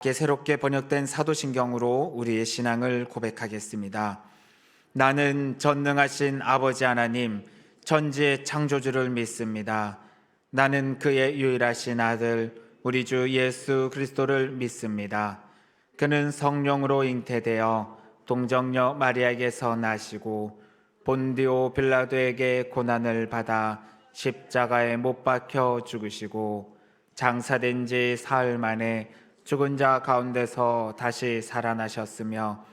새롭게 번역된 사도신경으로 우리의 신앙을 고백하겠습니다. 나는 전능하신 아버지 하나님, 천지의 창조주를 믿습니다. 나는 그의 유일하신 아들, 우리 주 예수 그리스도를 믿습니다. 그는 성령으로 잉태되어 동정녀 마리아에게서 나시고 본디오 빌라도에게 고난을 받아 십자가에 못 박혀 죽으시고 장사된 지 사흘 만에 죽은 자 가운데서 다시 살아나셨으며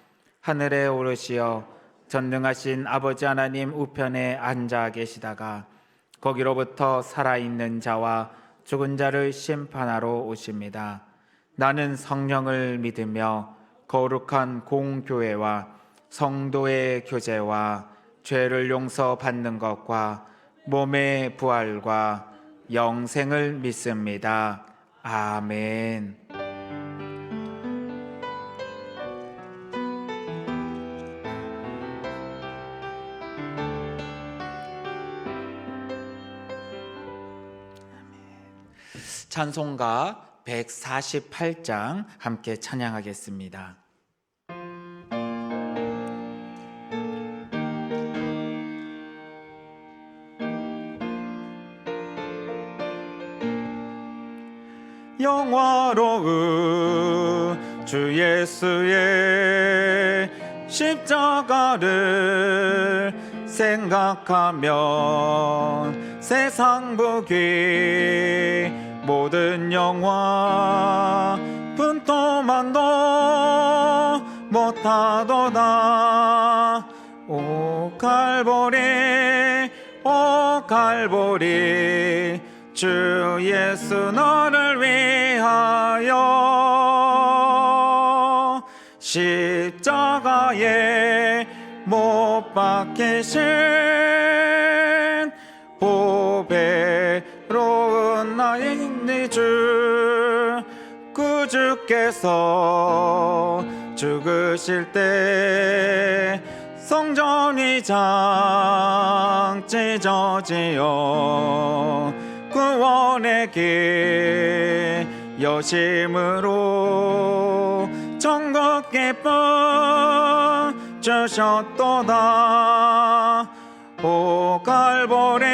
하늘에 오르시어 전능하신 아버지 하나님 우편에 앉아 계시다가 거기로부터 살아있는 자와 죽은 자를 심판하러 오십니다. 나는 성령을 믿으며 거룩한 공교회와 성도의 교제와 죄를 용서받는 것과 몸의 부활과 영생을 믿습니다. 아멘. 찬송가 148장 함께 찬양하겠습니다. 영화로운 주 예수의 십자가를 생각하면 세상 부귀 모든 영화 분토만도 못하도다. 오 갈보리 오 갈보리 주 예수 너를 위하여 십자가에 못 박히신 보배로운 나의 주 구주께서 죽으실 때 성전이 장찢어지어 구원의 길 여심으로 천국 기쁨 주셨도다. 오 갈보리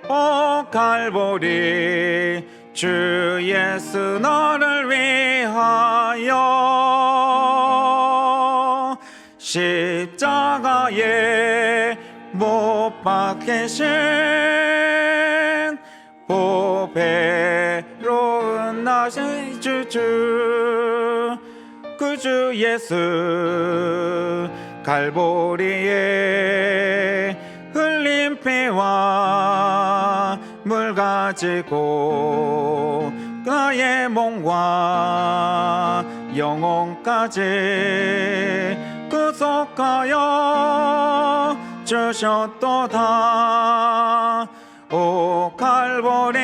오 갈보리 주 예수 너를 위하여 십자가에 못 박히신 보배로운 나의 주주 구주 예수 갈보리에 흘린 피와 물 가지고 나의 몸과 영혼까지 구속하여 주셨도다. 오 갈보리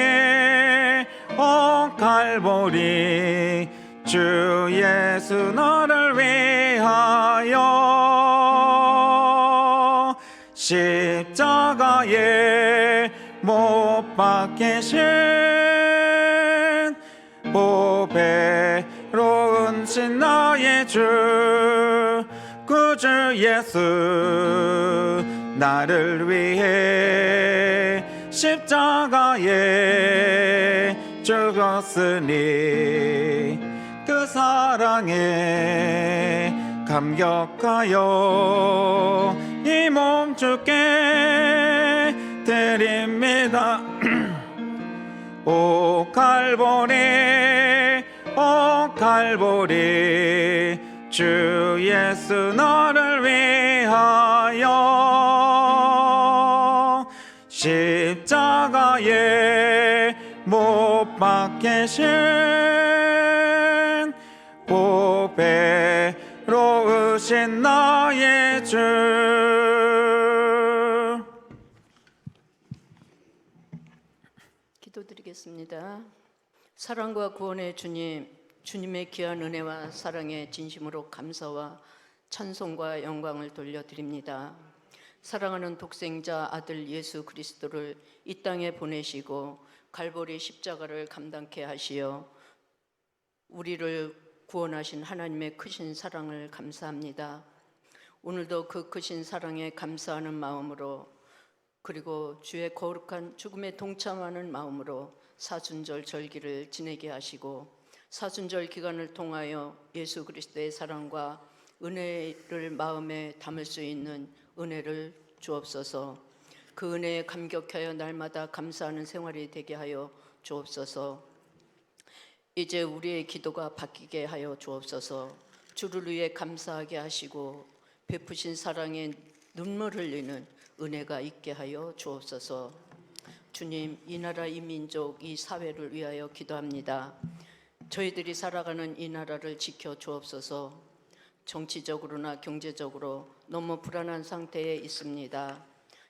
오 갈보리 주 예수 너를 위하여 십자가에 못 박히신 보배로운 신 나의 주 구주 예수 나를 위해 십자가에 죽었으니 그 사랑에 감격하여 이 몸 주께 드립니다. 오 갈보리 오 갈보리 주 예수 너를 위하여 십자가에 못 박히신 보배로우신 나의 주. 기도드리겠습니다. 사랑과 구원의 주님, 주님의 귀한 은혜와 사랑에 진심으로 감사와 찬송과 영광을 돌려드립니다. 사랑하는 독생자 아들 예수 그리스도를 이 땅에 보내시고 갈보리 십자가를 감당케 하시어 우리를 구원하신 하나님의 크신 사랑을 감사합니다. 오늘도 그 크신 사랑에 감사하는 마음으로, 그리고 주의 거룩한 죽음에 동참하는 마음으로 사순절 절기를 지내게 하시고, 사순절 기간을 통하여 예수 그리스도의 사랑과 은혜를 마음에 담을 수 있는 은혜를 주옵소서. 그 은혜에 감격하여 날마다 감사하는 생활이 되게 하여 주옵소서. 이제 우리의 기도가 바뀌게 하여 주옵소서. 주를 위해 감사하게 하시고 베푸신 사랑에 눈물 흘리는 은혜가 있게 하여 주옵소서. 주님, 이 나라, 이 민족, 이 사회를 위하여 기도합니다. 저희들이 살아가는 이 나라를 지켜 주옵소서. 정치적으로나 경제적으로 너무 불안한 상태에 있습니다.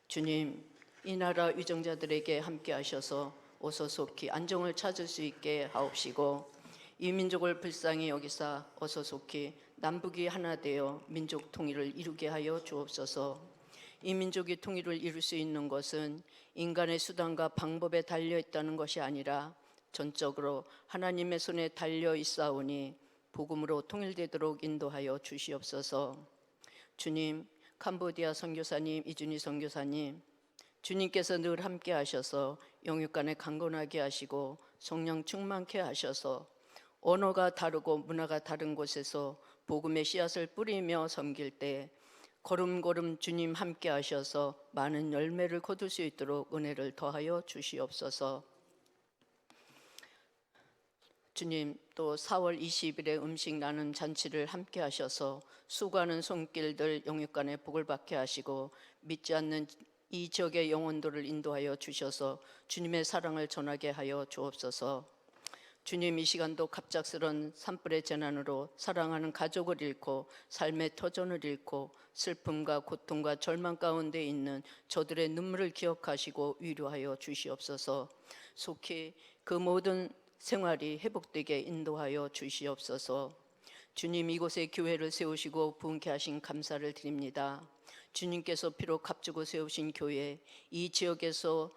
주님, 이 나라 위정자들에게 함께 하셔서 어서 속히 안정을 찾을 수 있게 하옵시고, 이 민족을 불쌍히 여기사 어서 속히 남북이 하나 되어 민족 통일을 이루게 하여 주옵소서. 이 민족이 통일을 이룰 수 있는 것은 인간의 수단과 방법에 달려 있다는 것이 아니라 전적으로 하나님의 손에 달려 있사오니 복음으로 통일되도록 인도하여 주시옵소서. 주님, 캄보디아 선교사님, 이준희 선교사님, 주님께서 늘 함께 하셔서 영육간에 강건하게 하시고 성령 충만케 하셔서 언어가 다르고 문화가 다른 곳에서 복음의 씨앗을 뿌리며 섬길 때 걸음걸음 주님 함께 하셔서 많은 열매를 거둘 수 있도록 은혜를 더하여 주시옵소서. 주님, 또 4월 20일에 음식 나눔 잔치를 함께 하셔서 수고하는 손길들 영육간에 복을 받게 하시고 믿지 않는 이 지역의 영혼들을 인도하여 주셔서 주님의 사랑을 전하게 하여 주옵소서. 주님, 이 시간도 갑작스런 산불의 재난으로 사랑하는 가족을 잃고 삶의 터전을 잃고 슬픔과 고통과 절망 가운데 있는 저들의 눈물을 기억하시고 위로하여 주시옵소서. 속히 그 모든 생활이 회복되게 인도하여 주시옵소서. 주님, 이곳에 교회를 세우시고 부흥케 하신 감사를 드립니다. 주님께서 피로 값주고 세우신 교회, 이 지역에서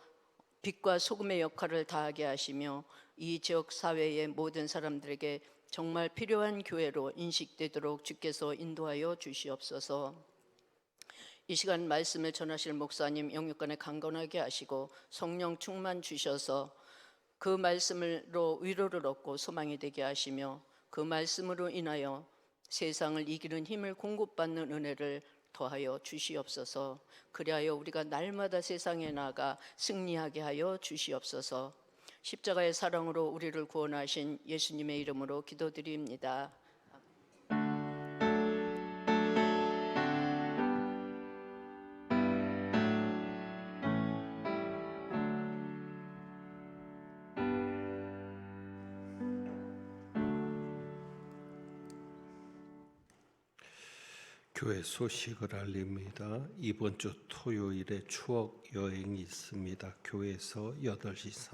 빛과 소금의 역할을 다하게 하시며 이 지역 사회의 모든 사람들에게 정말 필요한 교회로 인식되도록 주께서 인도하여 주시옵소서. 이 시간 말씀을 전하실 목사님 영육간에 강건하게 하시고 성령 충만 주셔서 그 말씀으로 위로를 얻고 소망이 되게 하시며 그 말씀으로 인하여 세상을 이기는 힘을 공급받는 은혜를 더하여 주시옵소서. 그리하여 우리가 날마다 세상에 나가 승리하게 하여 주시옵소서. 십자가의 사랑으로 우리를 구원하신 예수님의 이름으로 기도드립니다. 교회 소식을 알립니다. 이번 주 토요일에 추억 여행이 있습니다. 교회에서 8시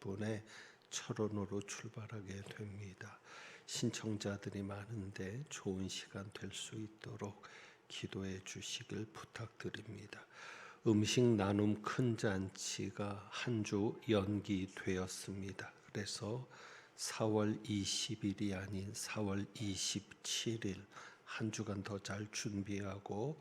30분에 철원으로 출발하게 됩니다. 신청자들이 많은데 좋은 시간 될 수 있도록 기도해 주시길 부탁드립니다. 음식 나눔 큰 잔치가 한 주 연기되었습니다. 그래서 4월 20일이 아닌 4월 27일 한 주간 더 잘 준비하고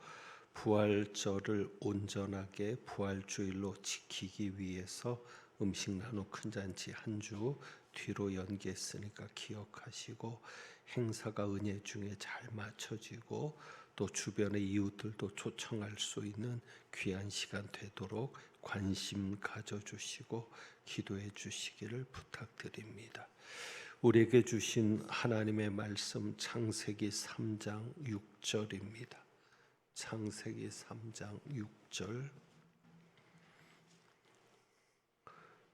부활절을 온전하게 부활주일로 지키기 위해서 음식 나눔 큰 잔치 한 주 뒤로 연기했으니까 기억하시고 행사가 은혜 중에 잘 맞춰지고 또 주변의 이웃들도 초청할 수 있는 귀한 시간 되도록 관심 가져주시고 기도해 주시기를 부탁드립니다. 우리에게 주신 하나님의 말씀 창세기 3장 6절입니다. 창세기 3장 6절.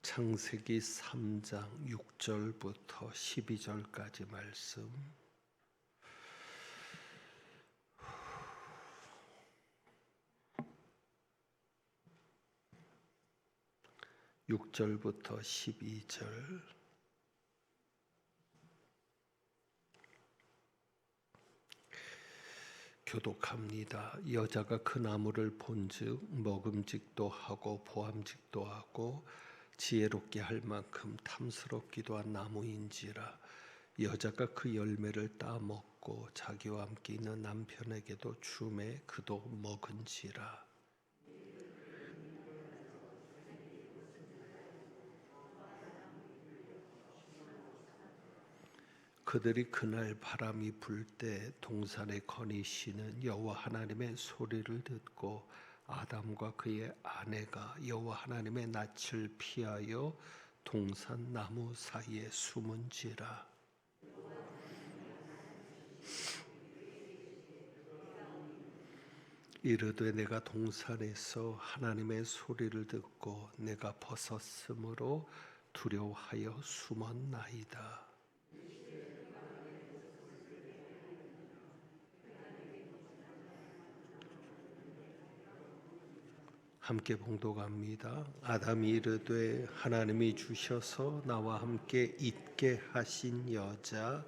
창세기 3장 6절부터 12절까지 말씀. (6절부터 12절) 교독합니다. 여자가 그 나무를 본즉 먹음직도 하고 보암직도 하고 지혜롭게 할 만큼 탐스럽기도 한 나무인지라 여자가 그 열매를 따먹고 자기와 함께 있는 남편에게도 주매 그도 먹은지라. 그들이 그날 바람이 불 때 동산에 거니시는 여호와 하나님의 소리를 듣고 아담과 그의 아내가 여호와 하나님의 낯을 피하여 동산 나무 사이에 숨은지라. 이르되 내가 동산에서 하나님의 소리를 듣고 내가 벗었으므로 두려워하여 숨었나이다. 함께 봉독합니다. 아담이 이르되 하나님이 주셔서 나와 함께 있게 하신 여자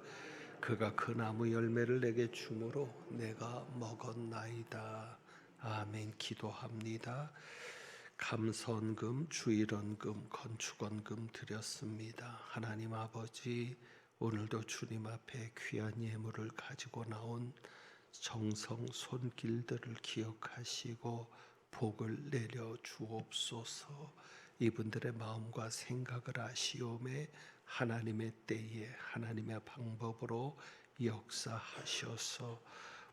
그가 그 나무 열매를 내게 주므로 내가 먹었나이다. 아멘. 기도합니다. 감선금, 주일원금, 건축원금 드렸습니다. 하나님 아버지, 오늘도 주님 앞에 귀한 예물을 가지고 나온 정성 손길들을 기억하시고 복을 내려 주옵소서. 이분들의 마음과 생각을 아시오매 하나님의 때에 하나님의 방법으로 역사하셔서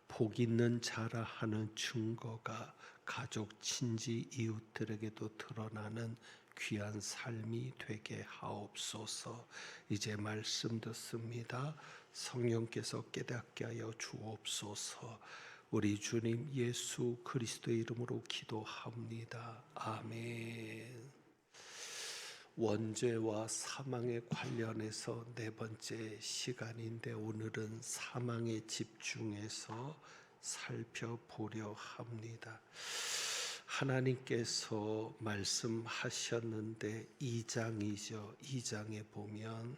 복 있는 자라 하는 증거가 가족, 친지, 이웃들에게도 드러나는 귀한 삶이 되게 하옵소서. 이제 말씀 듣습니다. 성령께서 깨닫게 하여 주옵소서. 우리 주님 예수 그리스도의 이름으로 기도합니다. 아멘. 원죄와 사망에 관련해서 네 번째 시간인데 오늘은 사망에 집중해서 살펴보려 합니다. 하나님께서 말씀하셨는데 2장이죠. 2장에 보면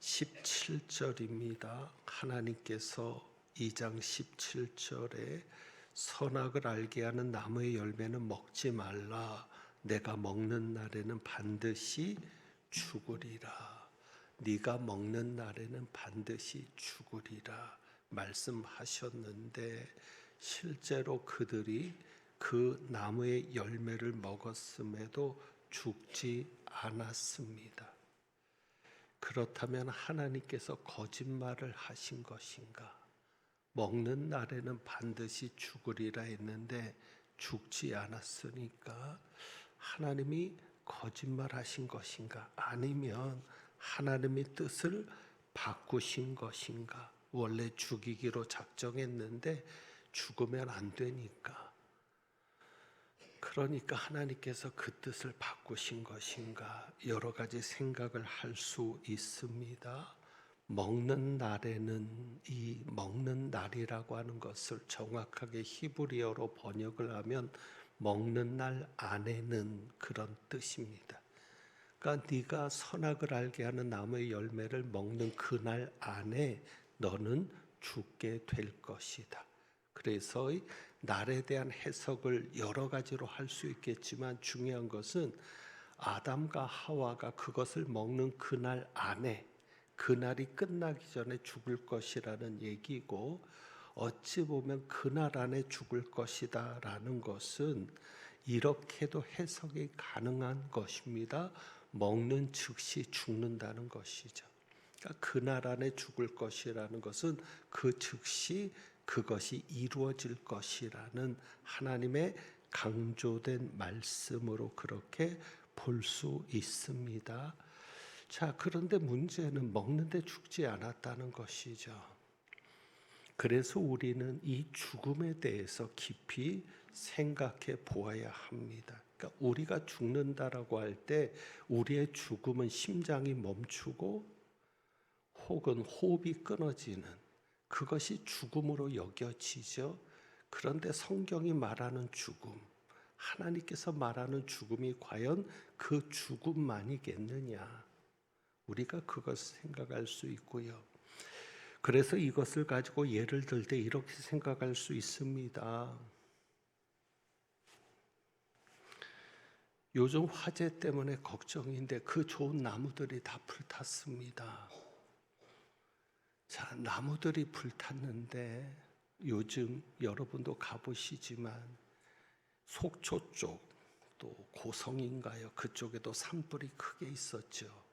17절입니다. 하나님께서 2장 17절에 선악을 알게 하는 나무의 열매는 먹지 말라. 내가 먹는 날에는 반드시 죽으리라. 네가 먹는 날에는 반드시 죽으리라 말씀하셨는데 실제로 그들이 그 나무의 열매를 먹었음에도 죽지 않았습니다. 그렇다면 하나님께서 거짓말을 하신 것인가? 먹는 날에는 반드시 죽으리라 했는데 죽지 않았으니까 하나님이 거짓말하신 것인가? 아니면 하나님의 뜻을 바꾸신 것인가? 원래 죽이기로 작정했는데 죽으면 안 되니까. 그러니까 하나님께서 그 뜻을 바꾸신 것인가? 여러 가지 생각을 할 수 있습니다. 먹는 날에는 이 먹는 날이라고 하는 것을 정확하게 히브리어로 번역을 하면 먹는 날 안에는 그런 뜻입니다. 그러니까 네가 선악을 알게 하는 나무의 열매를 먹는 그날 안에 너는 죽게 될 것이다. 그래서 날에 대한 해석을 여러 가지로 할 수 있겠지만 중요한 것은 아담과 하와가 그것을 먹는 그날 안에 그날이 끝나기 전에 죽을 것이라는 얘기고 어찌 보면 그날 안에 죽을 것이다 라는 것은 이렇게도 해석이 가능한 것입니다. 먹는 즉시 죽는다는 것이죠. 그러니까 그날 안에 죽을 것이라는 것은 그 즉시 그것이 이루어질 것이라는 하나님의 강조된 말씀으로 그렇게 볼 수 있습니다. 자, 그런데 문제는 먹는데 죽지 않았다는 것이죠. 그래서 우리는 이 죽음에 대해서 깊이 생각해 보아야 합니다. 그러니까 우리가 죽는다라고 할 때 우리의 죽음은 심장이 멈추고 혹은 호흡이 끊어지는 그것이 죽음으로 여겨지죠. 그런데 성경이 말하는 죽음, 하나님께서 말하는 죽음이 과연 그 죽음만이겠느냐? 우리가 그것을 생각할 수 있고요. 그래서 이것을 가지고 예를 들 때 이렇게 생각할 수 있습니다. 요즘 화재 때문에 걱정인데 그 좋은 나무들이 다 불탔습니다. 자, 나무들이 불탔는데 요즘 여러분도 가보시지만 속초 쪽 또 고성인가요? 그쪽에도 산불이 크게 있었죠.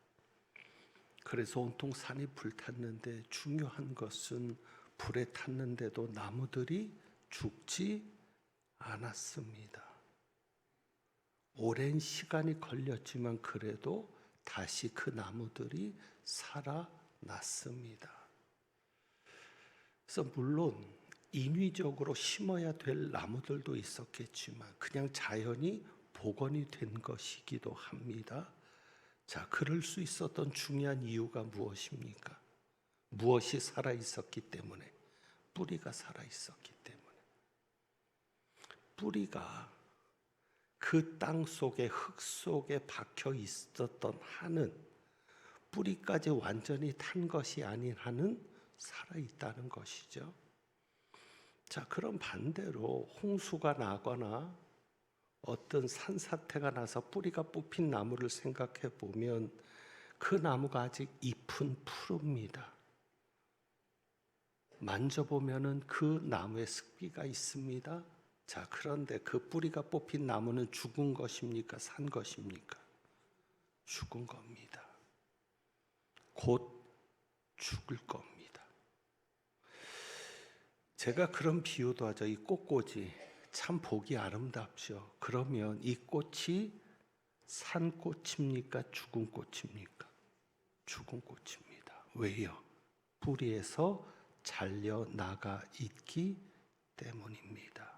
그래서 온통 산이 불탔는데 중요한 것은 불에 탔는데도 나무들이 죽지 않았습니다. 오랜 시간이 걸렸지만 그래도 다시 그 나무들이 살아났습니다. 그래서 물론 인위적으로 심어야 될 나무들도 있었겠지만 그냥 자연이 복원이 된 것이기도 합니다. 자, 그럴 수 있었던 중요한 이유가 무엇입니까? 무엇이 살아 있었기 때문에? 뿌리가 살아 있었기 때문에. 뿌리가 그 땅 속에 흙 속에 박혀 있었던 한은 뿌리까지 완전히 탄 것이 아닌 한은 살아 있다는 것이죠. 자, 그럼 반대로 홍수가 나거나 어떤 산사태가 나서 뿌리가 뽑힌 나무를 생각해 보면 그 나무가 아직 잎은 푸릅니다. 만져보면은 그 나무에 습기가 있습니다. 자, 그런데 그 뿌리가 뽑힌 나무는 죽은 것입니까? 산 것입니까? 죽은 겁니다. 곧 죽을 겁니다. 제가 그런 비유도 하죠. 이 꽃꽂이 참 보기 아름답죠. 그러면 이 꽃이 산 꽃입니까? 죽은 꽃입니까? 죽은 꽃입니다. 왜요? 뿌리에서 잘려 나가 있기 때문입니다.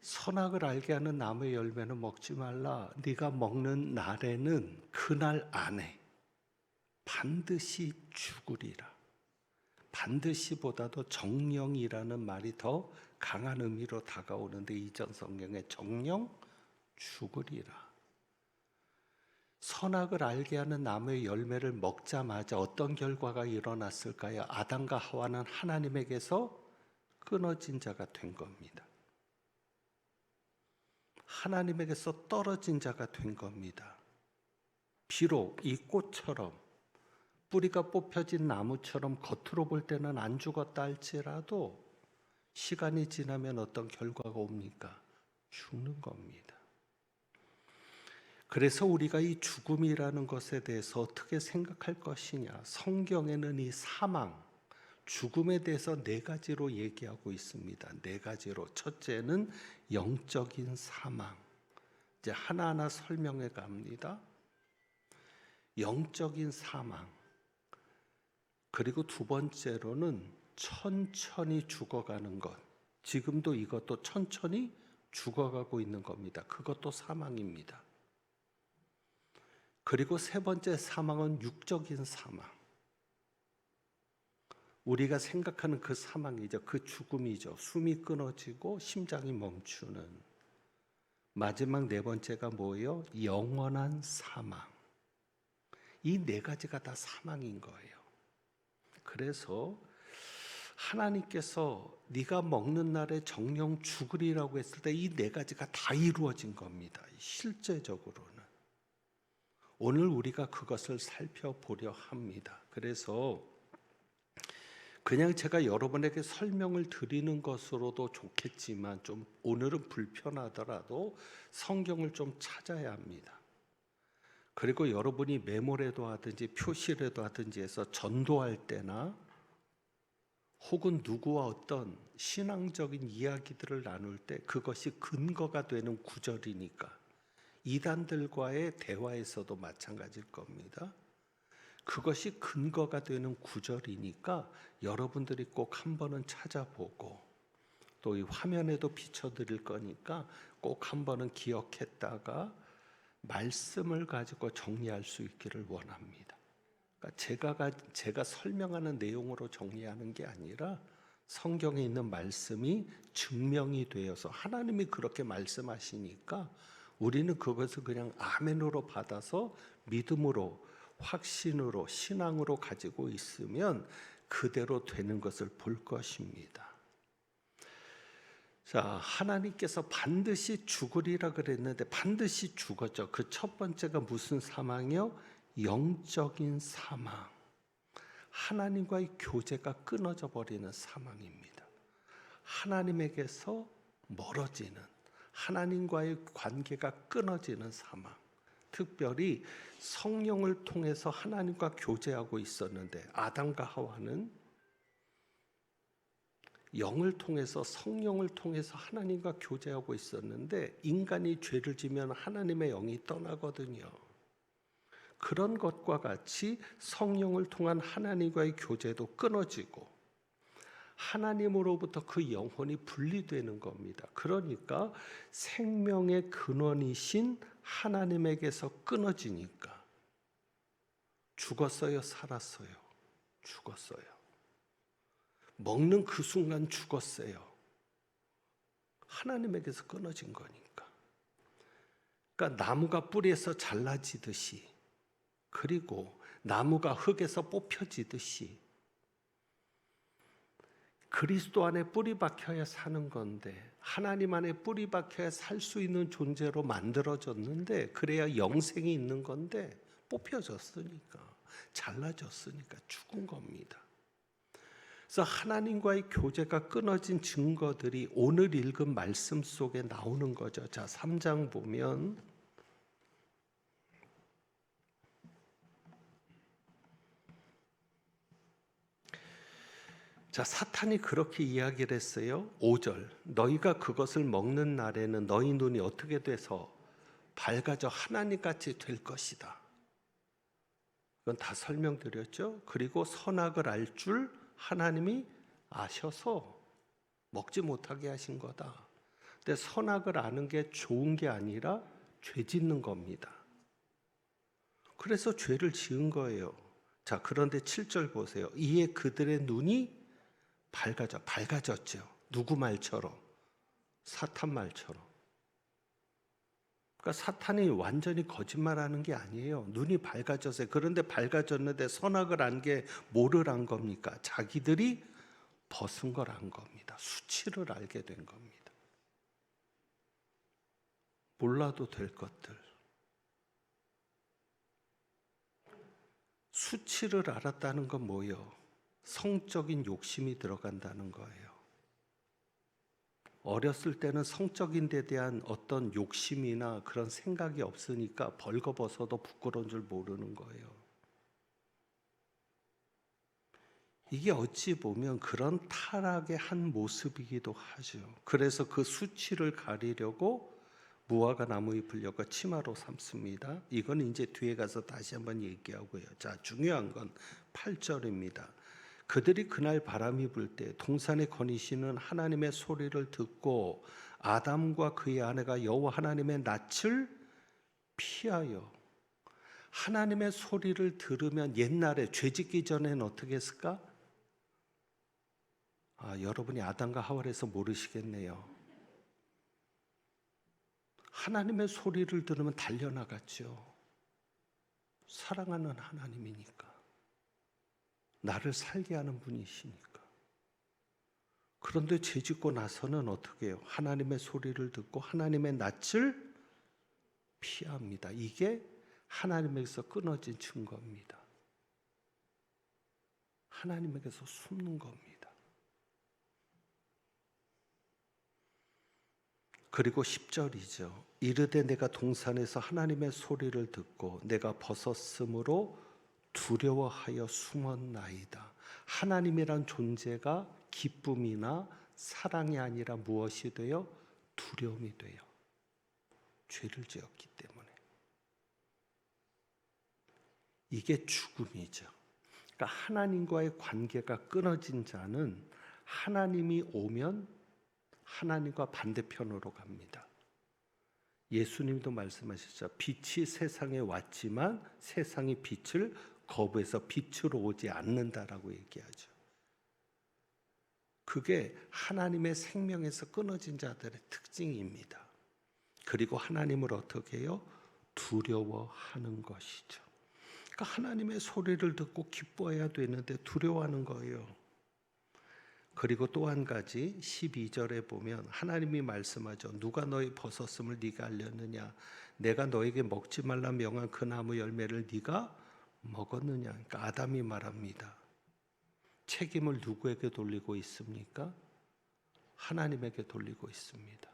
선악을 알게 하는 나무의 열매는 먹지 말라. 네가 먹는 날에는 그날 안에 반드시 죽으리라. 반드시보다도 정령이라는 말이 더 강한 의미로 다가오는데 이전 성경에 정령 죽으리라. 선악을 알게 하는 나무의 열매를 먹자마자 어떤 결과가 일어났을까요? 아담과 하와는 하나님에게서 끊어진 자가 된 겁니다. 하나님에게서 떨어진 자가 된 겁니다. 비록 이 꽃처럼 뿌리가 뽑혀진 나무처럼 겉으로 볼 때는 안 죽었다 할지라도 시간이 지나면 어떤 결과가 옵니까? 죽는 겁니다. 그래서 우리가 이 죽음이라는 것에 대해서 어떻게 생각할 것이냐? 성경에는 이 사망, 죽음에 대해서 네 가지로 얘기하고 있습니다. 네 가지로. 첫째는 영적인 사망. 이제 하나하나 설명해 갑니다. 영적인 사망. 그리고 두 번째로는 천천히 죽어가는 것. 지금도 이것도 천천히 죽어가고 있는 겁니다. 그것도 사망입니다. 그리고 세 번째 사망은 육적인 사망. 우리가 생각하는 그 사망이죠. 그 죽음이죠. 숨이 끊어지고 심장이 멈추는. 마지막 네 번째가 뭐예요? 영원한 사망. 이 네 가지가 다 사망인 거예요. 그래서 하나님께서 네가 먹는 날에 정령 죽으리라고 했을 때 이 네 가지가 다 이루어진 겁니다. 실제적으로는. 오늘 우리가 그것을 살펴보려 합니다. 그래서 그냥 제가 여러분에게 설명을 드리는 것으로도 좋겠지만 좀 오늘은 불편하더라도 성경을 좀 찾아야 합니다. 그리고 여러분이 메모라도 하든지 표시라도 하든지 해서 전도할 때나 혹은 누구와 어떤 신앙적인 이야기들을 나눌 때 그것이 근거가 되는 구절이니까 이단들과의 대화에서도 마찬가지일 겁니다. 그것이 근거가 되는 구절이니까 여러분들이 꼭 한 번은 찾아보고 또 이 화면에도 비춰드릴 거니까 꼭 한 번은 기억했다가 말씀을 가지고 정리할 수 있기를 원합니다. 그러니까 제가 설명하는 내용으로 정리하는 게 아니라 성경에 있는 말씀이 증명이 되어서 하나님이 그렇게 말씀하시니까 우리는 그것을 그냥 아멘으로 받아서 믿음으로 확신으로 신앙으로 가지고 있으면 그대로 되는 것을 볼 것입니다. 자, 하나님께서 반드시 죽으리라 그랬는데 반드시 죽었죠. 그 첫 번째가 무슨 사망이요? 영적인 사망. 하나님과의 교제가 끊어져 버리는 상황입니다. 하나님에게서 멀어지는, 하나님과의 관계가 끊어지는 상황. 특별히 성령을 통해서 하나님과 교제하고 있었는데, 아담과 하와는 영을 통해서, 성령을 통해서 하나님과 교제하고 있었는데, 인간이 죄를 지면 하나님의 영이 떠나거든요. 그런 것과 같이 성령을 통한 하나님과의 교제도 끊어지고 하나님으로부터 그 영혼이 분리되는 겁니다. 그러니까 생명의 근원이신 하나님에게서 끊어지니까 죽었어요, 살았어요? 죽었어요. 먹는 그 순간 죽었어요. 하나님에게서 끊어진 거니까. 그러니까 나무가 뿌리에서 잘라지듯이, 그리고 나무가 흙에서 뽑혀지듯이 그리스도 안에 뿌리 박혀야 사는 건데, 하나님 안에 뿌리 박혀야 살 수 있는 존재로 만들어졌는데, 그래야 영생이 있는 건데 뽑혀졌으니까, 잘라졌으니까 죽은 겁니다. 그래서 하나님과의 교제가 끊어진 증거들이 오늘 읽은 말씀 속에 나오는 거죠. 자, 3장 보면 자, 사탄이 그렇게 이야기를 했어요. 5절, 너희가 그것을 먹는 날에는 너희 눈이 어떻게 돼서 밝아져 하나님같이 될 것이다. 이건 다 설명드렸죠. 그리고 선악을 알 줄 하나님이 아셔서 먹지 못하게 하신 거다. 근데 선악을 아는 게 좋은 게 아니라 죄 짓는 겁니다. 그래서 죄를 지은 거예요. 자, 그런데 7절 보세요. 이에 그들의 눈이 밝아졌죠. 누구 말처럼? 사탄 말처럼. 그러니까 사탄이 완전히 거짓말하는 게 아니에요. 눈이 밝아졌어요. 그런데 밝아졌는데 선악을 안 게 뭐를 안 겁니까? 자기들이 벗은 걸 안 겁니다. 수치를 알게 된 겁니다. 몰라도 될 것들. 수치를 알았다는 건 뭐예요? 성적인 욕심이 들어간다는 거예요. 어렸을 때는 성적인 데 대한 어떤 욕심이나 그런 생각이 없으니까 벌거벗어도 부끄러운 줄 모르는 거예요. 이게 어찌 보면 그런 타락의 한 모습이기도 하죠. 그래서 그 수치를 가리려고 무화과 나무 잎을 엮어 치마로 삼습니다. 이건 이제 뒤에 가서 다시 한번 얘기하고요. 자, 중요한 건 8절입니다. 그들이 그날 바람이 불 때 동산에 거니시는 하나님의 소리를 듣고 아담과 그의 아내가 여호와 하나님의 낯을 피하여. 하나님의 소리를 들으면 옛날에 죄짓기 전에는 어떻게 했을까? 여러분이 아담과 하와에서 모르시겠네요. 하나님의 소리를 들으면 달려나갔죠. 사랑하는 하나님이니까. 나를 살게 하는 분이시니까. 그런데 죄짓고 나서는 어떻게 해요? 하나님의 소리를 듣고 하나님의 낯을 피합니다. 이게 하나님에게서 끊어진 증거입니다. 하나님에게서 숨는 겁니다. 그리고 10절이죠. 이르되 내가 동산에서 하나님의 소리를 듣고 내가 벗었으므로 두려워하여 숨었나이다. 하나님이란 존재가 기쁨이나 사랑이 아니라 무엇이 돼요? 두려움이 돼요. 죄를 지었기 때문에. 이게 죽음이죠. 그러니까 하나님과의 관계가 끊어진 자는 하나님이 오면 하나님과 반대편으로 갑니다. 예수님도 말씀하셨죠. 빛이 세상에 왔지만 세상이 빛을 거부해서 빛으로 오지 않는다라고 얘기하죠. 그게 하나님의 생명에서 끊어진 자들의 특징입니다. 그리고 하나님을 어떻게 해요? 두려워하는 것이죠. 그러니까 하나님의 소리를 듣고 기뻐해야 되는데 두려워하는 거예요. 그리고 또 한 가지 12절에 보면 하나님이 말씀하죠. 누가 너희 벗었음을 네가 알렸느냐? 내가 너에게 먹지 말라 명한 그 나무 열매를 네가 먹었느냐? 그러니까 아담이 말합니다. 책임을 누구에게 돌리고 있습니까? 하나님에게 돌리고 있습니다.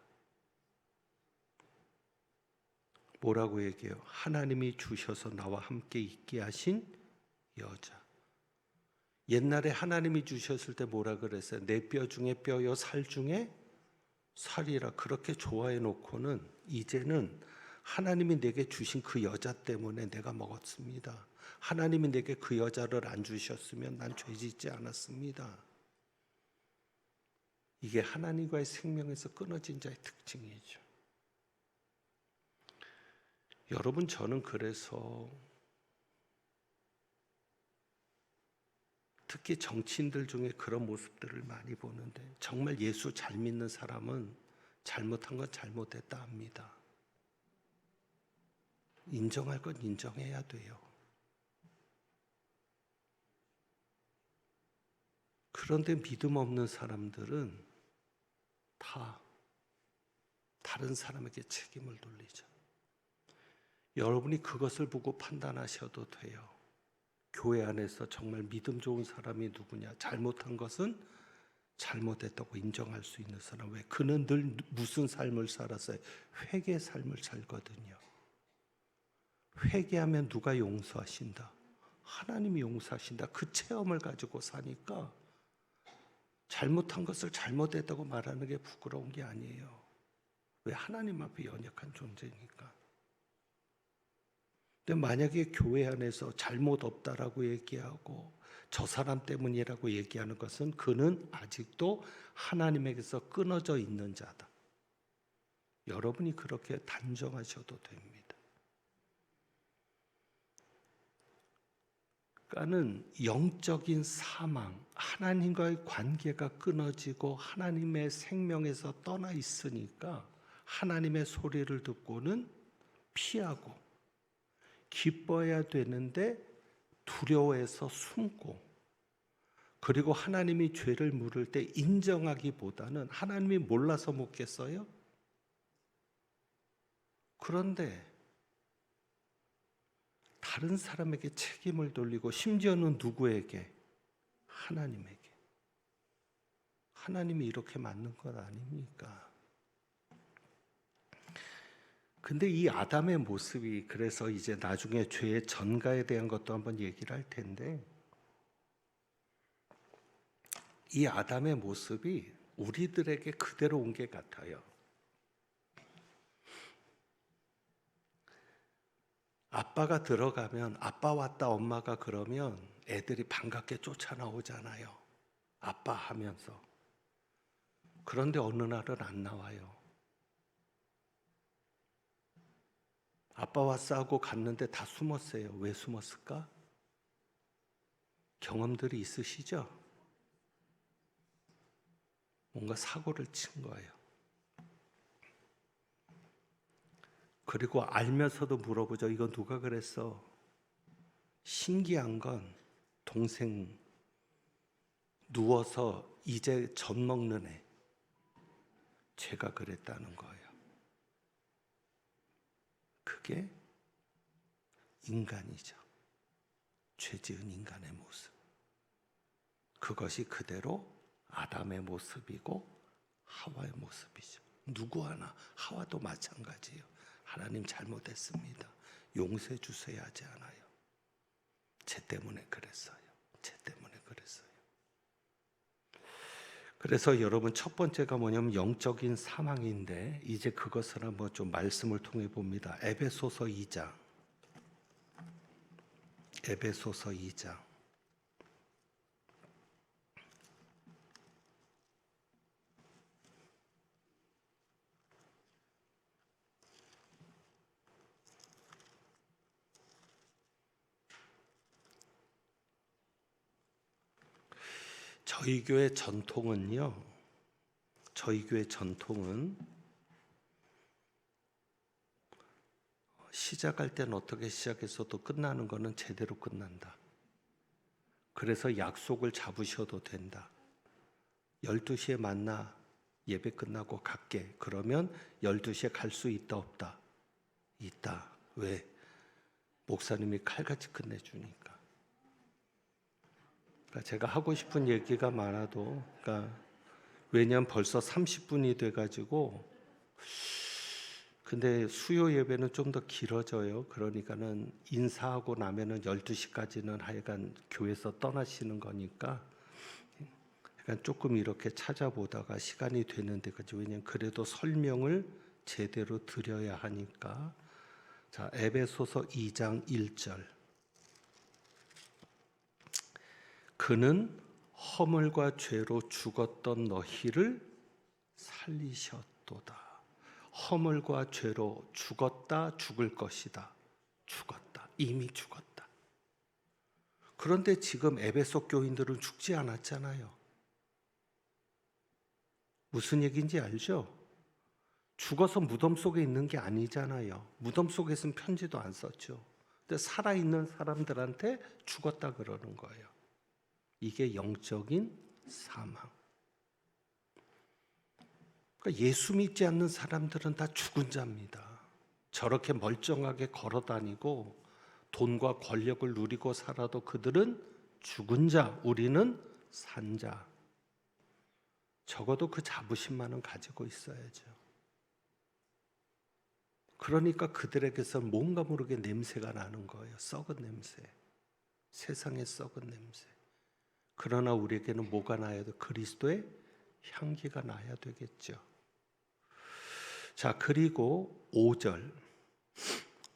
뭐라고 얘기해요? 하나님이 주셔서 나와 함께 있게 하신 여자. 옛날에 하나님이 주셨을 때 뭐라 그랬어요? 내 뼈 중에 뼈요 살 중에 살이라 그렇게 좋아해 놓고는 이제는 하나님이 내게 주신 그 여자 때문에 내가 먹었습니다. 하나님이 내게 그 여자를 안 주셨으면 난 죄짓지 않았습니다. 이게 하나님과의 생명에서 끊어진 자의 특징이죠. 여러분, 저는 그래서 특히 정치인들 중에 그런 모습들을 많이 보는데 정말 예수 잘 믿는 사람은 잘못한 건 잘못했다 합니다. 인정할 건 인정해야 돼요. 그런데 믿음 없는 사람들은 다 다른 사람에게 책임을 돌리죠. 여러분이 그것을 보고 판단하셔도 돼요. 교회 안에서 정말 믿음 좋은 사람이 누구냐? 잘못한 것은 잘못했다고 인정할 수 있는 사람. 왜? 그는 늘 무슨 삶을 살았어요? 회개의 삶을 살거든요. 회개하면 누가 용서하신다? 하나님이 용서하신다. 그 체험을 가지고 사니까 잘못한 것을 잘못했다고 말하는 게 부끄러운 게 아니에요. 왜? 하나님 앞에 연약한 존재니까. 근데 만약에 교회 안에서 잘못 없다라고 얘기하고 저 사람 때문이라고 얘기하는 것은 그는 아직도 하나님에게서 끊어져 있는 자다. 여러분이 그렇게 단정하셔도 됩니다. 그러니까는 영적인 사망, 하나님과의 관계가 끊어지고 하나님의 생명에서 떠나 있으니까 하나님의 소리를 듣고는 피하고 기뻐해야 되는데 두려워해서 숨고, 그리고 하나님이 죄를 물을 때 인정하기보다는 하나님이 몰라서 묻겠어요? 그런데 다른 사람에게 책임을 돌리고, 심지어는 누구에게? 하나님에게. 하나님이 이렇게 맞는 것 아닙니까? 근데 이 아담의 모습이, 그래서 이제 나중에 죄의 전가에 대한 것도 한번 얘기를 할 텐데, 이 아담의 모습이 우리들에게 그대로 온 게 같아요. 아빠가 들어가면, 아빠 왔다 엄마가 그러면 애들이 반갑게 쫓아나오잖아요. 아빠 하면서. 그런데 어느 날은 안 나와요. 아빠 왔어 하고 갔는데 다 숨었어요. 왜 숨었을까? 경험들이 있으시죠? 뭔가 사고를 친 거예요. 그리고 알면서도 물어보죠. 이거 누가 그랬어? 신기한 건 동생 누워서 이제 젖 먹는 애, 제가 그랬다는 거예요. 그게 인간이죠. 죄 지은 인간의 모습. 그것이 그대로 아담의 모습이고 하와의 모습이죠. 누구 하나, 하와도 마찬가지예요. 하나님 잘못했습니다. 용서해 주셔야 하지 않아요. 쟤 때문에 그랬어요. 쟤 때문에 그랬어요. 그래서 여러분, 첫 번째가 뭐냐면 영적인 사망인데, 이제 그것을 한번 좀 말씀을 통해 봅니다. 에베소서 2장. 에베소서 2장. 저희 교회 전통은요, 저희 교회 전통은 시작할 때는 어떻게 시작해서도 끝나는 거는 제대로 끝난다. 그래서 약속을 잡으셔도 된다. 12시에 만나, 예배 끝나고 갈게. 그러면 12시에 갈 수 있다 없다? 있다. 왜? 목사님이 칼같이 끝내주니까. 그러니까 제가 하고 싶은 얘기가 많아도, 그러니까 왜냐하면 벌써 30분이 돼가지고, 근데 수요 예배는 좀 더 길어져요. 그러니까는 인사하고 나면은 12시까지는 하여간 교회에서 떠나시는 거니까 약간 조금 이렇게 찾아보다가 시간이 되는데, 그죠? 왜냐면 그래도 설명을 제대로 드려야 하니까. 자, 에베소서 2장 1절. 그는 허물과 죄로 죽었던 너희를 살리셨도다. 허물과 죄로 죽었다, 죽을 것이다. 죽었다. 이미 죽었다. 그런데 지금 에베소 교인들은 죽지 않았잖아요. 무슨 얘기인지 알죠? 죽어서 무덤 속에 있는 게 아니잖아요. 무덤 속에서는 편지도 안 썼죠. 근데 살아있는 사람들한테 죽었다 그러는 거예요. 이게 영적인 사망. 그러니까 예수 믿지 않는 사람들은 다 죽은 자입니다. 저렇게 멀쩡하게 걸어 다니고 돈과 권력을 누리고 살아도 그들은 죽은 자, 우리는 산 자. 적어도 그 자부심만은 가지고 있어야죠. 그러니까 그들에게서 뭔가 모르게 냄새가 나는 거예요. 썩은 냄새. 세상의 썩은 냄새. 그러나 우리에게는 뭐가 나야 돼? 그리스도의 향기가 나야 되겠죠. 자, 그리고 5절.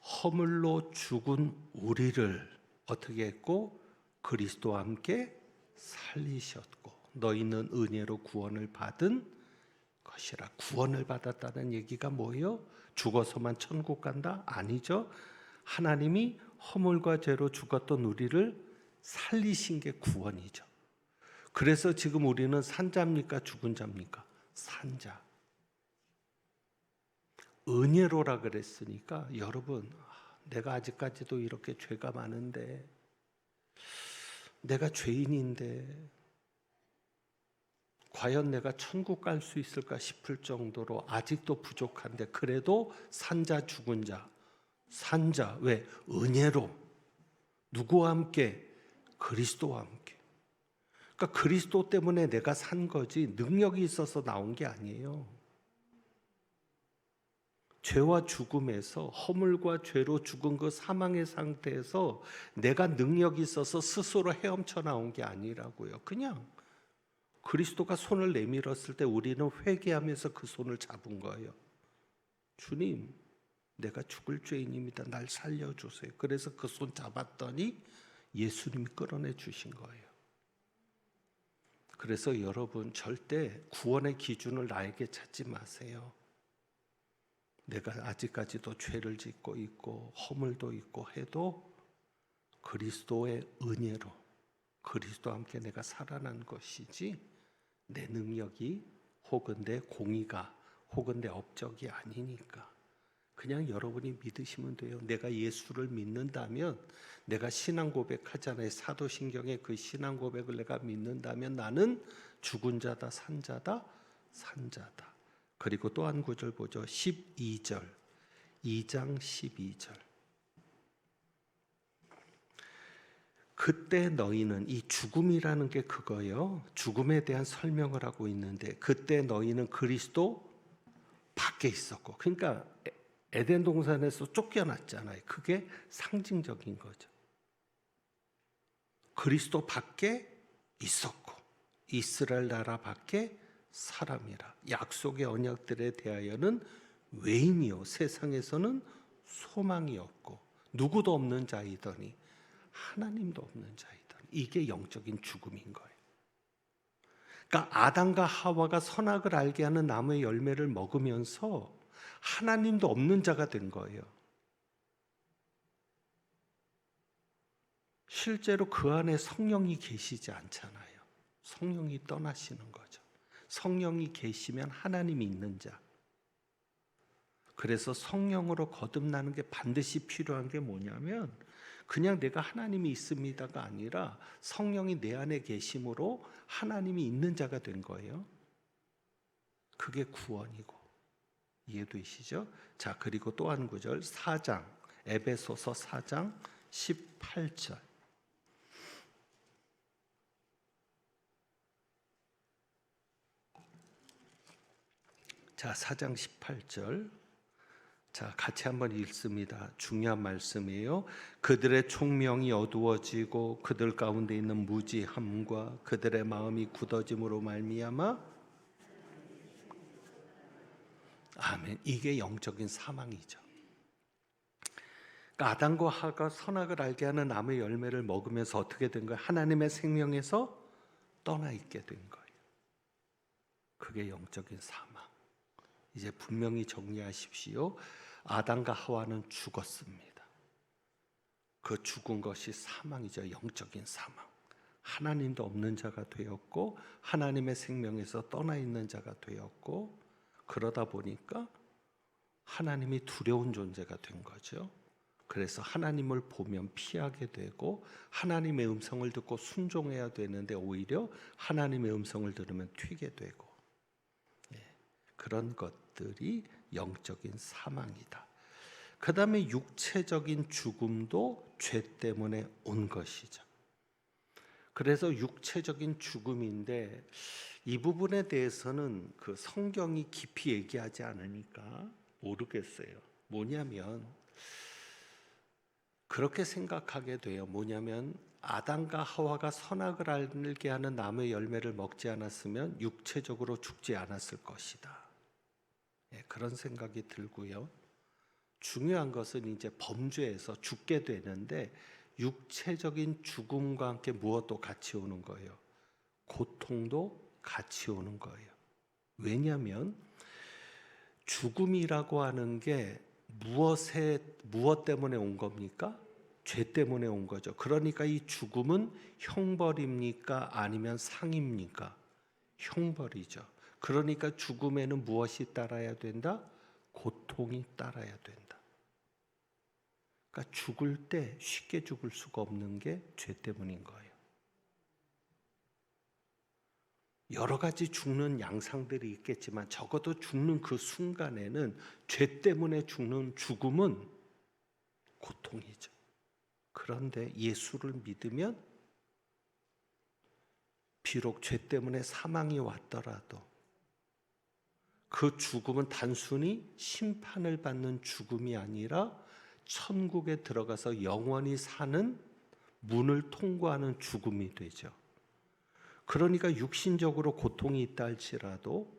허물로 죽은 우리를 어떻게 했고? 그리스도와 함께 살리셨고, 너희는 은혜로 구원을 받은 것이라. 구원을 받았다는 얘기가 뭐예요? 죽어서만 천국 간다? 아니죠. 하나님이 허물과 죄로 죽었던 우리를 살리신 게 구원이죠. 그래서 지금 우리는 산자입니까? 죽은 자입니까? 산자. 은혜로라 그랬으니까 여러분, 내가 아직까지도 이렇게 죄가 많은데, 내가 죄인인데 과연 내가 천국 갈 수 있을까 싶을 정도로 아직도 부족한데, 그래도 산자, 죽은 자, 산자. 왜? 은혜로. 누구와 함께? 그리스도와 함께. 그러니까 그리스도 때문에 내가 산 거지 능력이 있어서 나온 게 아니에요. 죄와 죽음에서, 허물과 죄로 죽은 그 사망의 상태에서 내가 능력이 있어서 스스로 헤엄쳐 나온 게 아니라고요. 그냥 그리스도가 손을 내밀었을 때 우리는 회개하면서 그 손을 잡은 거예요. 주님, 내가 죽을 죄인입니다. 날 살려주세요. 그래서 그 손 잡았더니 예수님이 끌어내 주신 거예요. 그래서 여러분, 절대 구원의 기준을 나에게 찾지 마세요. 내가 아직까지도 죄를 짓고 있고 허물도 있고 해도 그리스도의 은혜로, 그리스도와 함께 내가 살아난 것이지 내 능력이 혹은 내 공의가 혹은 내 업적이 아니니까. 그냥 여러분이 믿으시면 돼요. 내가 예수를 믿는다면, 내가 신앙 고백하잖아요. 사도신경의 그 신앙 고백을 내가 믿는다면 나는 죽은 자다, 산 자다, 산 자다. 그리고 또 한 구절 보죠. 12절. 2장 12절. 그때 너희는, 이 죽음이라는 게 그거예요. 죽음에 대한 설명을 하고 있는데, 그때 너희는 그리스도 밖에 있었고, 그러니까 에덴 동산에서 쫓겨났잖아요. 그게 상징적인 거죠. 그리스도 밖에 있었고, 이스라엘 나라 밖에 사람이라. 약속의 언약들에 대하여는 외인이요, 세상에서는 소망이 없고, 누구도 없는 자이더니, 하나님도 없는 자이더니. 이게 영적인 죽음인 거예요. 그러니까 아담과 하와가 선악을 알게 하는 나무의 열매를 먹으면서 하나님도 없는 자가 된 거예요. 실제로 그 안에 성령이 계시지 않잖아요. 성령이 떠나시는 거죠. 성령이 계시면 하나님이 있는 자. 그래서 성령으로 거듭나는 게 반드시 필요한 게 뭐냐면, 그냥 내가 하나님이 있습니다가 아니라 성령이 내 안에 계심으로 하나님이 있는 자가 된 거예요. 그게 구원이고. 이해되시죠? 자, 그리고 또 한 구절, 4장, 에베소서 4장 18절. 자, 4장 18절. 자, 같이 한번 읽습니다. 중요한 말씀이에요. 그들의 총명이 어두워지고 그들 가운데 있는 무지함과 그들의 마음이 굳어짐으로 말미암아. 아멘. 이게 영적인 사망이죠. 그러니까 아담과 하가 선악을 알게 하는 나무의 열매를 먹으면서 어떻게 된 거예요? 하나님의 생명에서 떠나 있게 된 거예요. 그게 영적인 사망. 이제 분명히 정리하십시오. 아담과 하와는 죽었습니다. 그 죽은 것이 사망이죠. 영적인 사망. 하나님도 없는 자가 되었고 하나님의 생명에서 떠나 있는 자가 되었고, 그러다 보니까 하나님이 두려운 존재가 된 거죠. 그래서 하나님을 보면 피하게 되고 하나님의 음성을 듣고 순종해야 되는데 오히려 하나님의 음성을 들으면 튀게 되고, 그런 것들이 영적인 사망이다. 그 다음에 육체적인 죽음도 죄 때문에 온 것이죠. 그래서 육체적인 죽음인데 이 부분에 대해서는 그 성경이 깊이 얘기하지 않으니까 모르겠어요. 뭐냐면 그렇게 생각하게 돼요. 뭐냐면 아담과 하와가 선악을 알게 하는 나무의 열매를 먹지 않았으면 육체적으로 죽지 않았을 것이다. 그런 생각이 들고요. 중요한 것은 이제 범죄에서 죽게 되는데 육체적인 죽음과 함께 무엇도 같이 오는 거예요. 고통도 같이 오는 거예요. 왜냐하면 죽음이라고 하는 게 무엇 때문에 온 겁니까? 죄 때문에 온 거죠. 그러니까 이 죽음은 형벌입니까? 아니면 상입니까? 형벌이죠. 그러니까 죽음에는 무엇이 따라야 된다? 고통이 따라야 된다. 그러니까 죽을 때 쉽게 죽을 수가 없는 게 죄 때문인 거예요. 여러 가지 죽는 양상들이 있겠지만 적어도 죽는 그 순간에는 죄 때문에 죽는 죽음은 고통이죠. 그런데 예수를 믿으면 비록 죄 때문에 사망이 왔더라도 그 죽음은 단순히 심판을 받는 죽음이 아니라 천국에 들어가서 영원히 사는 문을 통과하는 죽음이 되죠. 그러니까 육신적으로 고통이 있다 할지라도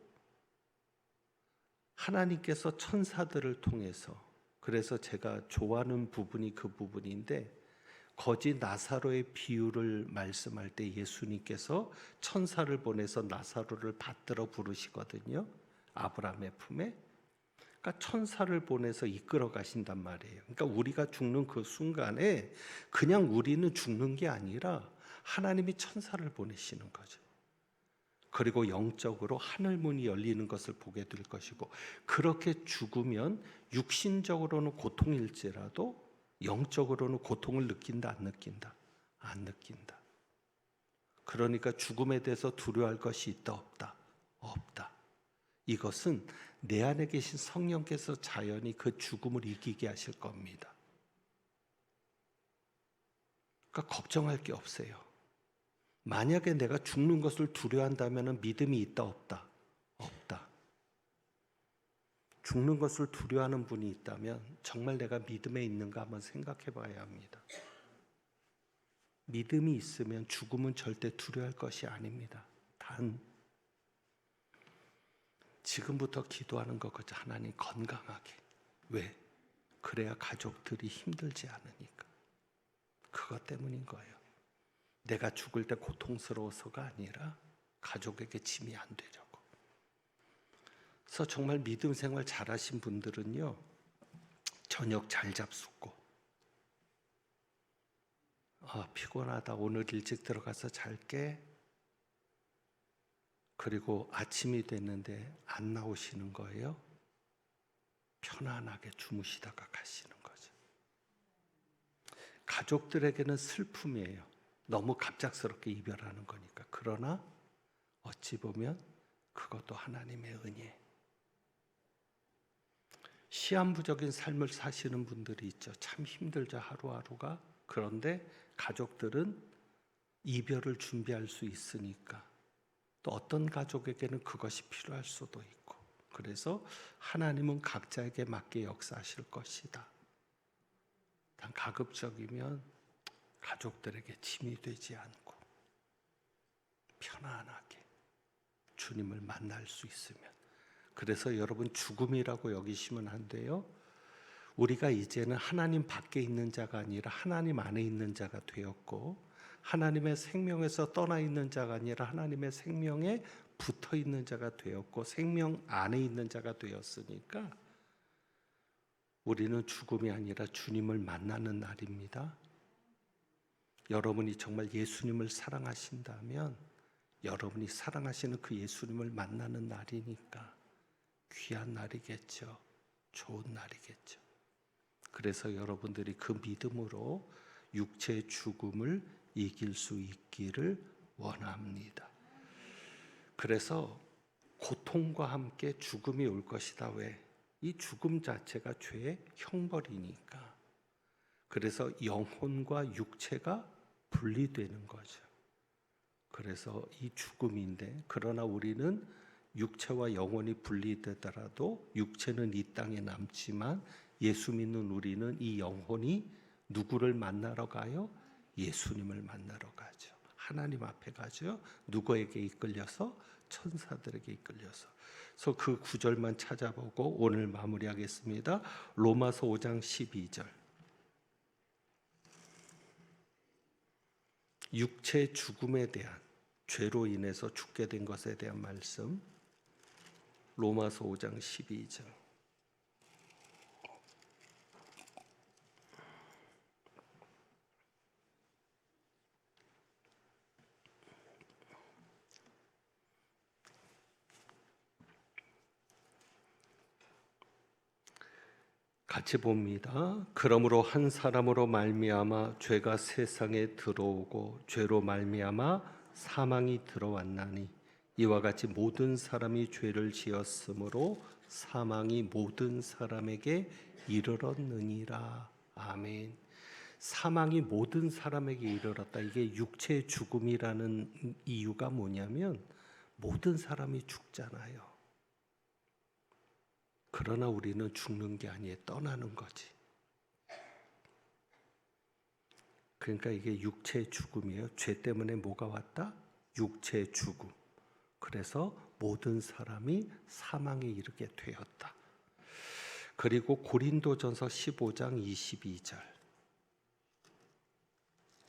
하나님께서 천사들을 통해서, 그래서 제가 좋아하는 부분이 그 부분인데, 거지 나사로의 비유를 말씀할 때 예수님께서 천사를 보내서 나사로를 받들어 부르시거든요. 아브라함의 품에. 그러니까 천사를 보내서 이끌어 가신단 말이에요. 그러니까 우리가 죽는 그 순간에 그냥 우리는 죽는 게 아니라 하나님이 천사를 보내시는 거죠. 그리고 영적으로 하늘문이 열리는 것을 보게 될 것이고, 그렇게 죽으면 육신적으로는 고통일지라도 영적으로는 고통을 느낀다, 안 느낀다? 안 느낀다. 그러니까 죽음에 대해서 두려워할 것이 있다, 없다? 없다. 이것은 내 안에 계신 성령께서 자연히 그 죽음을 이기게 하실 겁니다. 그러니까 걱정할 게 없어요. 만약에 내가 죽는 것을 두려워한다면 믿음이 있다, 없다? 없다. 죽는 것을 두려워하는 분이 있다면 정말 내가 믿음에 있는가 한번 생각해 봐야 합니다. 믿음이 있으면 죽음은 절대 두려워할 것이 아닙니다. 단 지금부터 기도하는 것까지 하나님 건강하게. 왜? 그래야 가족들이 힘들지 않으니까. 그것 때문인 거예요. 내가 죽을 때 고통스러워서가 아니라 가족에게 짐이 안 되려고. 그래서 정말 믿음 생활 잘하신 분들은요, 저녁 잘 잡숫고, 피곤하다, 오늘 일찍 들어가서 잘게. 그리고 아침이 됐는데 안 나오시는 거예요. 편안하게 주무시다가 가시는 거죠. 가족들에게는 슬픔이에요. 너무 갑작스럽게 이별하는 거니까. 그러나 어찌 보면 그것도 하나님의 은혜. 시한부적인 삶을 사시는 분들이 있죠. 참 힘들죠, 하루하루가. 그런데 가족들은 이별을 준비할 수 있으니까. 또 어떤 가족에게는 그것이 필요할 수도 있고. 그래서 하나님은 각자에게 맞게 역사하실 것이다. 단 가급적이면 가족들에게 짐이 되지 않고 편안하게 주님을 만날 수 있으면, 그래서 여러분 죽음이라고 여기시면 안 돼요. 우리가 이제는 하나님 밖에 있는 자가 아니라 하나님 안에 있는 자가 되었고, 하나님의 생명에서 떠나 있는 자가 아니라 하나님의 생명에 붙어 있는 자가 되었고, 생명 안에 있는 자가 되었으니까 우리는 죽음이 아니라 주님을 만나는 날입니다. 여러분이 정말 예수님을 사랑하신다면 여러분이 사랑하시는 그 예수님을 만나는 날이니까 귀한 날이겠죠. 좋은 날이겠죠. 그래서 여러분들이 그 믿음으로 육체의 죽음을 이길 수 있기를 원합니다. 그래서 고통과 함께 죽음이 올 것이다. 왜? 이 죽음 자체가 죄의 형벌이니까. 그래서 영혼과 육체가 분리되는 거죠. 그래서 이 죽음인데, 그러나 우리는 육체와 영혼이 분리되더라도 육체는 이 땅에 남지만 예수 믿는 우리는 이 영혼이 누구를 만나러 가요? 예수님을 만나러 가죠. 하나님 앞에 가죠. 누구에게 이끌려서? 천사들에게 이끌려서. 그래서 그 구절만 찾아보고 오늘 마무리하겠습니다. 로마서 5장 12절. 육체 죽음에 대한, 죄로 인해서 죽게 된 것에 대한 말씀. 로마서 5장 12절. 같이 봅니다. 그러므로 한 사람으로 말미암아 죄가 세상에 들어오고 죄로 말미암아 사망이 들어왔나니 이와 같이 모든 사람이 죄를 지었으므로 사망이 모든 사람에게 이르렀느니라. 아멘. 사망이 모든 사람에게 이르렀다. 이게 육체의 죽음이라는 이유가 뭐냐면 모든 사람이 죽잖아요. 그러나 우리는 죽는 게 아니에요. 떠나는 거지. 그러니까 이게 육체의 죽음이에요. 죄 때문에 뭐가 왔다? 육체의 죽음. 그래서 모든 사람이 사망에 이르게 되었다. 그리고 고린도전서 15장 22절.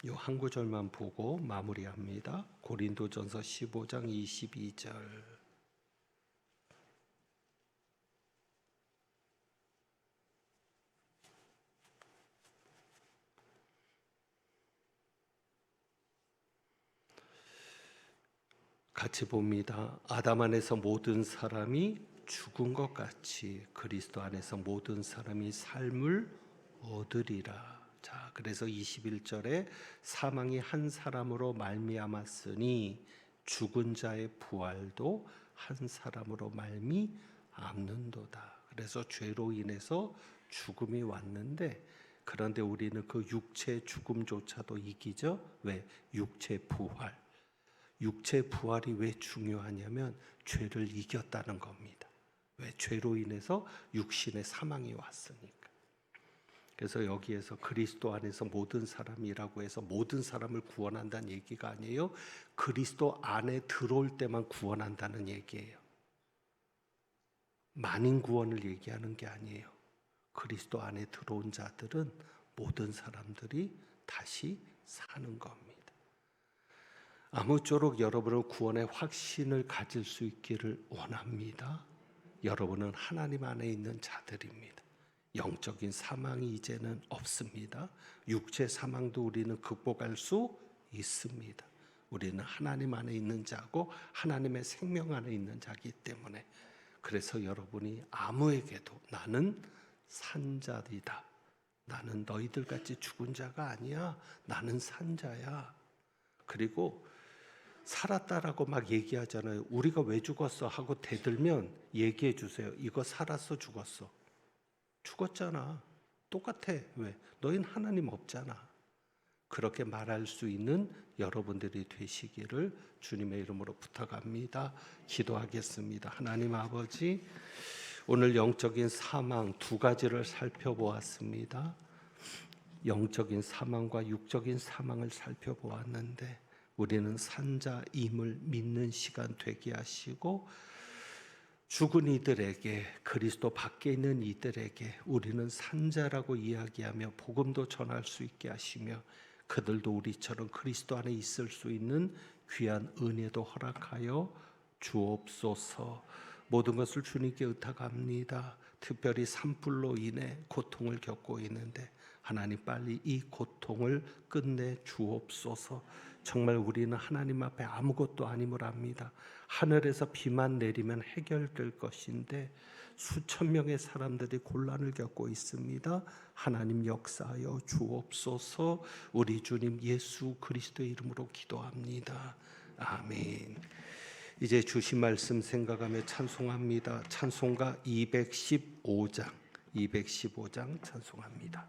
이 한 구절만 보고 마무리합니다. 고린도전서 15장 22절. 같이 봅니다. 아담 안에서 모든 사람이 죽은 것 같이 그리스도 안에서 모든 사람이 삶을 얻으리라. 자, 그래서 21절에 사망이 한 사람으로 말미암았으니 죽은 자의 부활도 한 사람으로 말미암는도다. 그래서 죄로 인해서 죽음이 왔는데, 그런데 우리는 그 육체의 죽음조차도 이기죠. 왜? 육체 부활. 육체 부활이 왜 중요하냐면 죄를 이겼다는 겁니다. 왜? 죄로 인해서 육신의 사망이 왔으니까. 그래서 여기에서 그리스도 안에서 모든 사람이라고 해서 모든 사람을 구원한다는 얘기가 아니에요. 그리스도 안에 들어올 때만 구원한다는 얘기예요. 만인 구원을 얘기하는 게 아니에요. 그리스도 안에 들어온 자들은 모든 사람들이 다시 사는 겁니다. 아무쪼록 여러분은 구원의 확신을 가질 수 있기를 원합니다. 여러분은 하나님 안에 있는 자들입니다. 영적인 사망이 이제는 없습니다. 육체 사망도 우리는 극복할 수 있습니다. 우리는 하나님 안에 있는 자고 하나님의 생명 안에 있는 자이기 때문에, 그래서 여러분이 아무에게도 나는 산 자이다, 나는 너희들 같이 죽은 자가 아니야, 나는 산 자야. 그리고 살았다라고 막 얘기하잖아요. 우리가 왜 죽었어 하고 대들면 얘기해 주세요. 이거 살았어, 죽었어? 죽었잖아. 똑같아. 왜? 너희는 하나님 없잖아. 그렇게 말할 수 있는 여러분들이 되시기를 주님의 이름으로 부탁합니다. 기도하겠습니다. 하나님 아버지, 오늘 영적인 사망 두 가지를 살펴보았습니다. 영적인 사망과 육적인 사망을 살펴보았는데 우리는 산자임을 믿는 시간 되게 하시고, 죽은 이들에게, 그리스도 밖에 있는 이들에게 우리는 산자라고 이야기하며 복음도 전할 수 있게 하시며, 그들도 우리처럼 그리스도 안에 있을 수 있는 귀한 은혜도 허락하여 주옵소서. 모든 것을 주님께 의탁합니다. 특별히 산불로 인해 고통을 겪고 있는데 하나님 빨리 이 고통을 끝내 주옵소서. 정말 우리는 하나님 앞에 아무것도 아님을 압니다. 하늘에서 비만 내리면 해결될 것인데 수천 명의 사람들이 곤란을 겪고 있습니다. 하나님 역사하여 주옵소서. 우리 주님 예수 그리스도의 이름으로 기도합니다. 아멘. 이제 주신 말씀 생각하며 찬송합니다. 찬송가 215장 찬송합니다.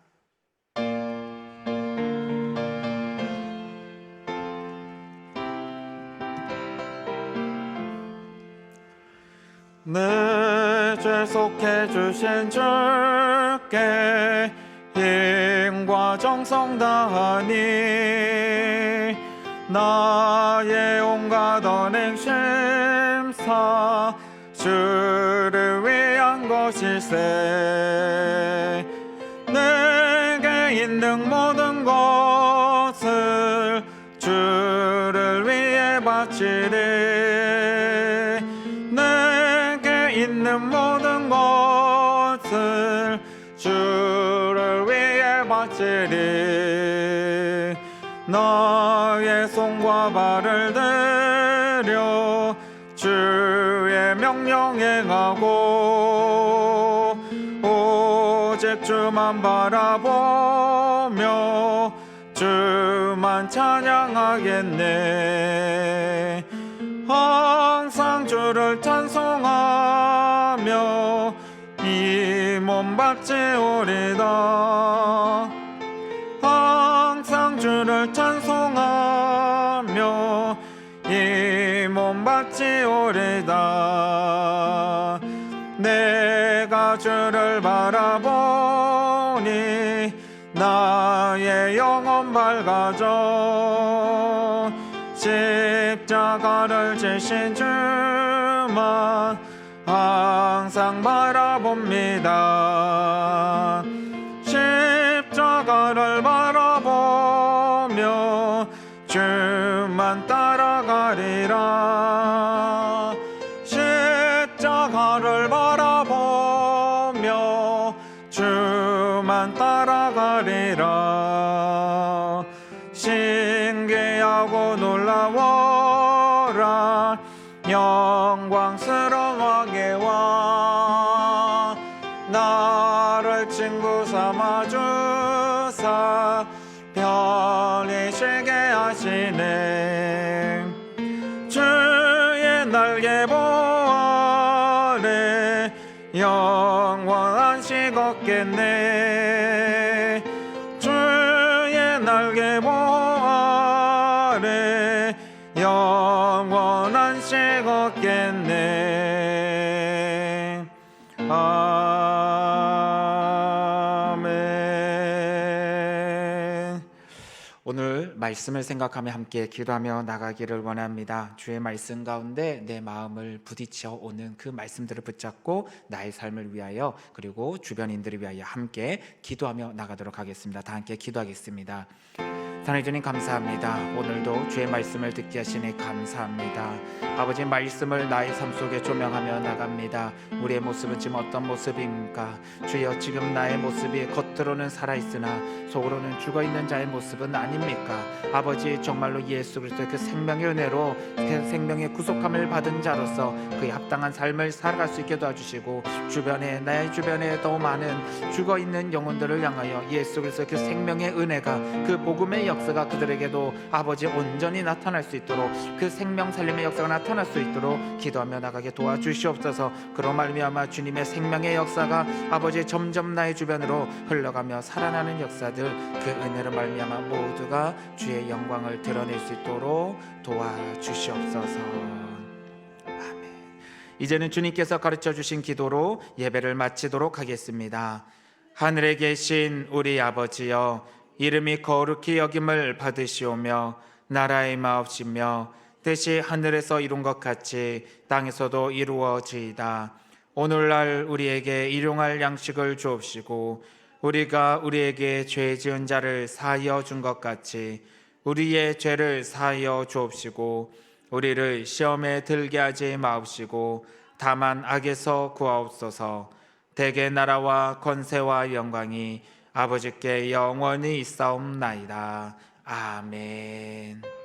내 죄 속해 주신 주께 힘과 정성 다하니 나의 온갖 언행 심사 주를 위한 것일세. 내게 있는 모든 것을 주를 위해 바치리. 내게 있는 모든 것을 주를 위해 바치리. 나의 손과 발을 들여 주의 명령 행하고 오직 주만 바라보며 주만 찬양하겠네. 항상 주를 찬송하며 이 몸 바치오리다. 항상 주를 찬송하며 이 몸 바치오리다. 내가 주를 바라보니 나의 영혼 밝아져. 십자가를 지신 주만 항상 바라봅니다. 십자가를 바라보며 주만 따라가리라. 십자가를 바라보며 주만 따라가리라. 신기하고 놀라워라. 영광스러워하게 와 나를 친구 삼아 주사 편히 쉬게 하시네. 주의 날개 보아래 영원한 식 얻겠네. 주의 날개 보아래 영원한 식 얻겠네. 아멘. 오늘 말씀을 생각하며 함께 기도하며 나가기를 원합니다. 주의 말씀 가운데 내 마음을 부딪혀 오는 그 말씀들을 붙잡고 나의 삶을 위하여 그리고 주변인들을 위하여 함께 기도하며 나가도록 하겠습니다. 다 함께 기도하겠습니다. 하나님 주님 감사합니다. 오늘도 주의 말씀을 듣게 하시니 감사합니다. 아버지 말씀을 나의 삶 속에 조명하며 나갑니다. 우리의 모습은 지금 어떤 모습입니까? 주여 지금 나의 모습이 겉으로는 살아있으나 속으로는 죽어있는 자의 모습은 아닙니까? 아버지 정말로 예수 그리스도의 그 생명의 은혜로 그 생명의 구속함을 받은 자로서 그에 합당한 삶을 살아갈 수 있게 도와주시고 주변에 나의 주변에 더 많은 죽어있는 영혼들을 향하여 예수 그리스도의 그 생명의 은혜가 그 복음의 역사가 그들에게도 아버지 온전히 나타날 수 있도록 그 생명 살림의 역사가 나타날 수 있도록 기도하며 나가게 도와주시옵소서. 그로 말미암아 주님의 생명의 역사가 아버지 점점 나의 주변으로 흘러가며 살아나는 역사들, 그 은혜로 말미암아 모두가 주의 영광을 드러낼 수 있도록 도와주시옵소서. 아멘. 이제는 주님께서 가르쳐 주신 기도로 예배를 마치도록 하겠습니다. 하늘에 계신 우리 아버지여, 이름이 거룩히 여김을 받으시오며 나라의 마옵시며 뜻이 하늘에서 이룬 것 같이 땅에서도 이루어지이다. 오늘날 우리에게 일용할 양식을 주옵시고 우리가 우리에게 죄 지은 자를 사하여 준 것 같이 우리의 죄를 사하여 주옵시고 우리를 시험에 들게 하지 마옵시고 다만 악에서 구하옵소서. 대개 나라와 권세와 영광이 아버지께 영원히 있사옵나이다. 아멘.